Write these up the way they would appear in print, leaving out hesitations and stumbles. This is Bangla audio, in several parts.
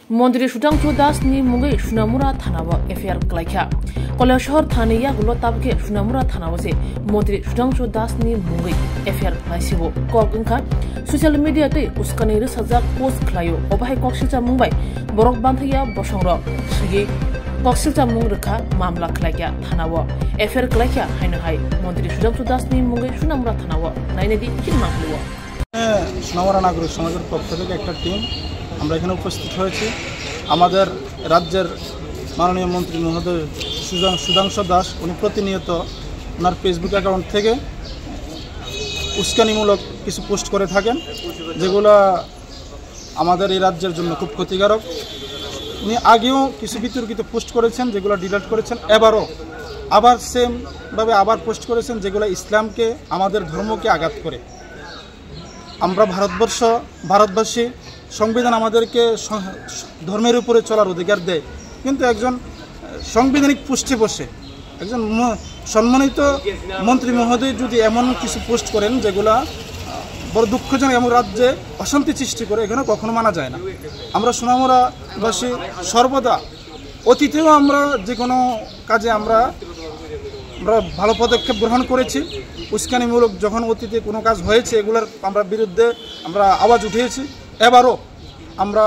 মন্ত্রী Sudhanshu Das ni mungai Sunamura Thanawa FIR klaikha Kolashahar Thaniya gulo tabke Sunamura Thanawa se মন্ত্রী Sudhanshu Das ni mungai FIR klaisibo kokungkha social media te uskani ri sajak post khlayo obahai koksilcha mungbai borok banthaya bosongro sigi koksilcha mungrekha mamla khlaikha Thanawa FIR klaikha haino hai মন্ত্রী Sudhanshu Das ni mungai Sunamura Thanawa nainedi kinmangluwa Sonamura নাগরিক সমাজের পক্ষ থেকে একটা টিম আমরা এখানে উপস্থিত হয়েছি। আমাদের রাজ্যের মাননীয় মন্ত্রী মহোদয় সুধাংশু দাস উনি প্রতিনিয়ত ওনার ফেসবুক অ্যাকাউন্ট থেকে উস্কানিমূলক কিছু পোস্ট করে থাকেন, যেগুলো আমাদের এই রাজ্যের জন্য খুব ক্ষতিকারক। উনি আগেও কিছু বিতর্কিত পোস্ট করেছেন, যেগুলো ডিলিট করেছেন, আবার সেমভাবে আবার পোস্ট করেছেন, যেগুলো ইসলামকে, আমাদের ধর্মকে আঘাত করে। আমরা ভারতবাসী, সংবিধান আমাদেরকে ধর্মের উপরে চলার অধিকার দেয়, কিন্তু একজন সাংবিধানিক পোস্টে বসে একজন সম্মানিত মন্ত্রী মহোদয় যদি এমন কিছু পোস্ট করেন যেগুলা বড় দুঃখজনক, এমন রাজ্যে অশান্তি সৃষ্টি করে, এখানে কখনো মানা যায় না। আমরা সোনামুড়াবাসী সর্বদা অতীতেও আমরা যে কোনো কাজে আমরা ভালো পদক্ষেপ গ্রহণ করেছি। উস্কানিমূলক যখন অতীতে কোনো কাজ হয়েছে এগুলোর আমরা বিরুদ্ধে আমরা আওয়াজ উঠিয়েছি। এবারও আমরা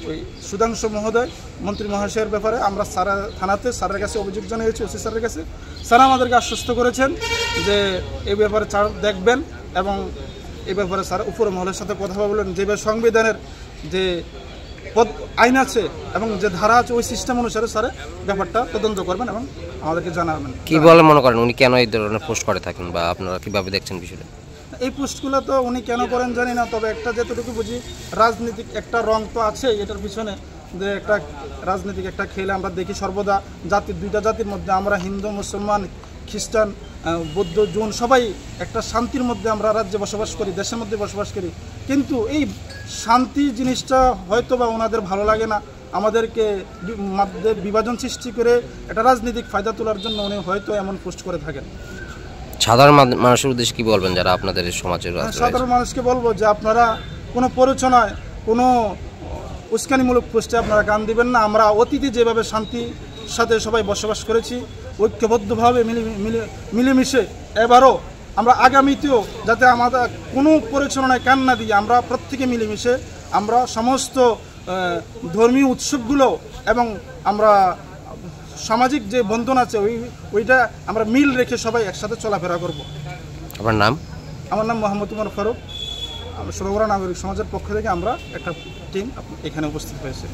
ওই সুধাংশু মহোদয় মন্ত্রী মহাশয়ের ব্যাপারে আমরা স্যারের কাছে অভিযোগ জানিয়েছি, ওসি স্যারের কাছে। স্যার আমাদেরকে আশ্বস্ত করেছেন যে এই ব্যাপারে স্যার দেখবেন এবং এই ব্যাপারে স্যার উপর মহলের সাথে কথা বলবেন, যেভাবে সংবিধানের যে আইন আছে এবং যে ধারা আছে ওই সিস্টেম অনুসারে স্যার ব্যাপারটা তদন্ত করবেন এবং আমাদেরকে জানাবেন। কি বলে মনে করেন উনি কেন এই ধরনের পোস্ট করে থাকেন বা আপনারা কিভাবে দেখছেন বিষয়টা? এই পোস্টগুলো তো উনি কেন করেন জানি না, তবে একটা যেটুকু বুঝি রাজনীতিক একটা রং তো আছে এটার পিছনে, যে একটা রাজনীতিক একটা খেলে আমরা দেখি সর্বদা দুইটা জাতির মধ্যে আমরা হিন্দু, মুসলমান, খ্রিস্টান, বৌদ্ধ, জৈন সবাই একটা শান্তির মধ্যে আমরা রাজ্যে বসবাস করি, দেশের মধ্যে বসবাস করি। কিন্তু এই শান্তি জিনিসটা হয়তো বা ওনাদের ভালো লাগে না, আমাদেরকে মধ্যে বিভাজন সৃষ্টি করে একটা রাজনৈতিক ফায়দা তোলার জন্য উনি হয়তো এমন পোস্ট করে থাকেন। সাধারণ মানুষের উদ্দেশ্যে কি বলবেন যারা আপনাদের সমাজের? সাধারণ মানুষকে বলবো যে আপনারা কোনো প্ররোচনায়, কোনো উস্কানিমূলক পোস্টে আপনারা কান দিবেন না। আমরা অতীতে যেভাবে শান্তির সাথে সবাই বসবাস করেছি, ঐক্যবদ্ধভাবে মিলেমিশে, এবারও আমরা আগামীতেও যাতে আমাদের কোনো প্ররোচনায় কান না দিয়ে আমরা প্রত্যেকে মিলেমিশে আমরা সমস্ত ধর্মীয় উৎসবগুলো এবং আমরা সামাজিক যে বন্ধন আছে ওইটা আমরা মিল রেখে সবাই একসাথে চলাফেরা করব। আপনার নাম? আমার নাম মোহাম্মদ উমর ফারুক। সোনামুড়া নাগরিক সমাজের পক্ষ থেকে আমরা একটা টিম এখানে উপস্থিত হয়েছে।